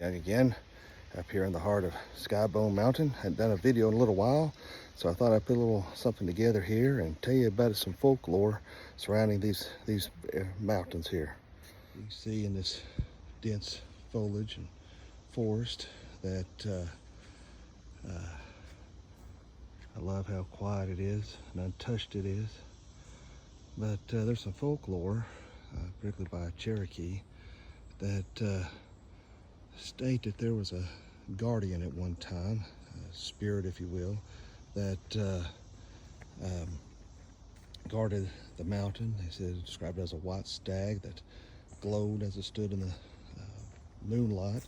Back again up here in the heart of SkyBone Mountain. Hadn't done a video in a little while, so I thought I'd put a little something together here and tell you about some folklore surrounding these mountains here. You can see in this dense foliage and forest that I love how quiet it is and untouched it is. But there's some folklore, particularly by Cherokee, that state that there was a guardian at one time, a spirit if you will, that guarded the mountain. They said it described it as a white stag that glowed as it stood in the moonlight.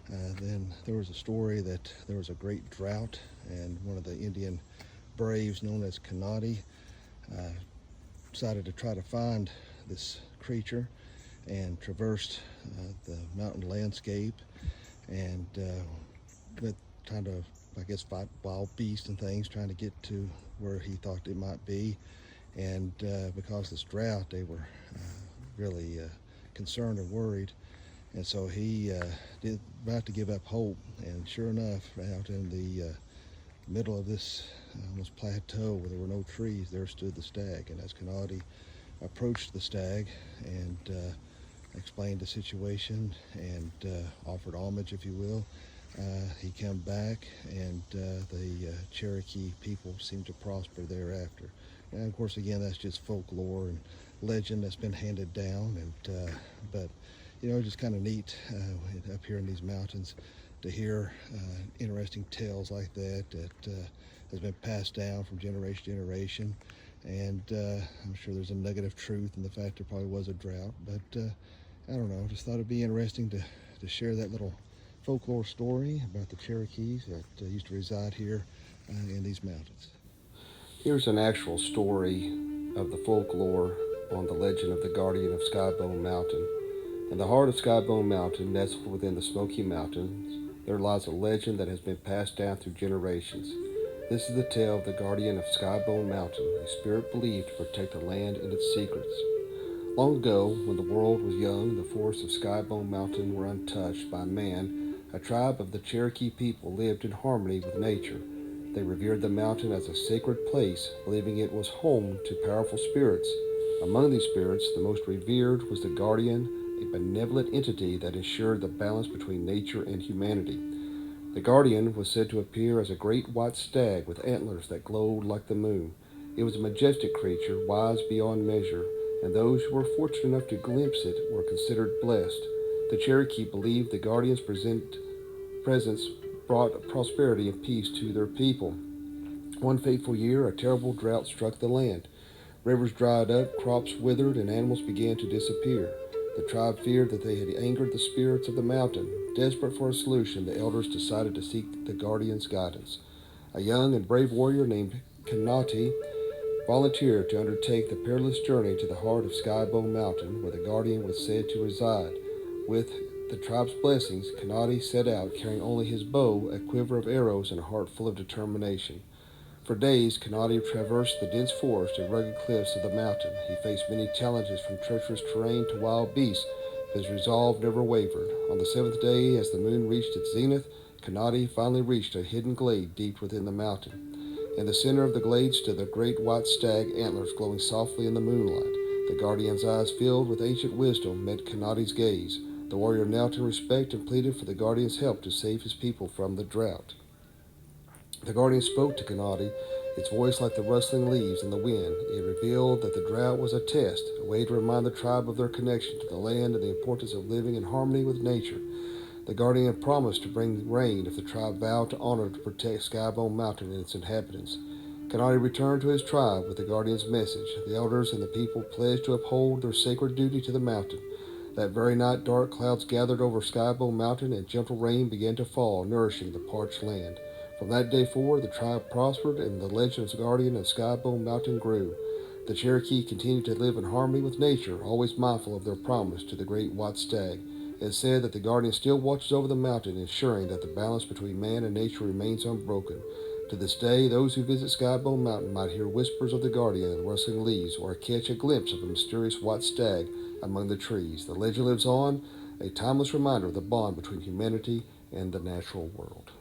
Then there was a story that there was a great drought, and one of the Indian braves known as Kanati decided to try to find this creature and traversed the mountain landscape and with kind of, I guess, fight wild beasts and things, trying to get to where he thought it might be. And because of this drought, they were really concerned and worried. And so he did about to give up hope. And sure enough, out in the middle of this almost plateau where there were no trees, there stood the stag. And as Kanati approached the stag and explained the situation and offered homage, if you will, he came back, and the Cherokee people seemed to prosper thereafter. And of course, again, that's just folklore and legend that's been handed down. And but you know, just kind of neat up here in these mountains to hear interesting tales like that has been passed down from generation to generation. And I'm sure there's a nugget of truth in the fact there probably was a drought, but I don't know, just thought it'd be interesting to share that little folklore story about the Cherokees that used to reside here in these mountains. Here's an actual story of the folklore on the legend of the guardian of SkyBone Mountain. In the heart of SkyBone Mountain, nestled within the Smoky Mountains, there lies a legend that has been passed down through generations. This is the tale of the guardian of SkyBone Mountain, a spirit believed to protect the land and its secrets. Long ago, when the world was young, the forests of SkyBone Mountain were untouched by man. A tribe of the Cherokee people lived in harmony with nature. They revered the mountain as a sacred place, believing it was home to powerful spirits. Among these spirits, the most revered was the guardian, a benevolent entity that ensured the balance between nature and humanity. The guardian was said to appear as a great white stag with antlers that glowed like the moon. It was a majestic creature, wise beyond measure, and those who were fortunate enough to glimpse it were considered blessed. The Cherokee believed the guardian's presence brought prosperity and peace to their people. One fateful year, a terrible drought struck the land. Rivers dried up, crops withered, and animals began to disappear. The tribe feared that they had angered the spirits of the mountain. Desperate for a solution, the elders decided to seek the guardian's guidance. A young and brave warrior named Kanati volunteered to undertake the perilous journey to the heart of SkyBone Mountain, where the guardian was said to reside. With the tribe's blessings, Kanati set out carrying only his bow, a quiver of arrows, and a heart full of determination. For days, Kanati traversed the dense forest and rugged cliffs of the mountain. He faced many challenges, from treacherous terrain to wild beasts, but his resolve never wavered. On the seventh day, as the moon reached its zenith, Kanati finally reached a hidden glade deep within the mountain. In the center of the glade stood the great white stag, antlers glowing softly in the moonlight. The guardian's eyes, filled with ancient wisdom, met Kanati's gaze. The warrior knelt in respect and pleaded for the guardian's help to save his people from the drought. The guardian spoke to Kanati, its voice like the rustling leaves in the wind. It revealed that the drought was a test, a way to remind the tribe of their connection to the land and the importance of living in harmony with nature. The guardian promised to bring rain if the tribe vowed to honor and protect SkyBone Mountain and its inhabitants. Kanati returned to his tribe with the guardian's message. The elders and the people pledged to uphold their sacred duty to the mountain. That very night, dark clouds gathered over SkyBone Mountain, and gentle rain began to fall, nourishing the parched land. From that day forward, the tribe prospered, and the legend of the guardian of SkyBone Mountain grew. The Cherokee continued to live in harmony with nature, always mindful of their promise to the great white stag. It is said that the guardian still watches over the mountain, ensuring that the balance between man and nature remains unbroken. To this day, those who visit SkyBone Mountain might hear whispers of the guardian in the rustling leaves, or catch a glimpse of a mysterious white stag among the trees. The legend lives on, a timeless reminder of the bond between humanity and the natural world.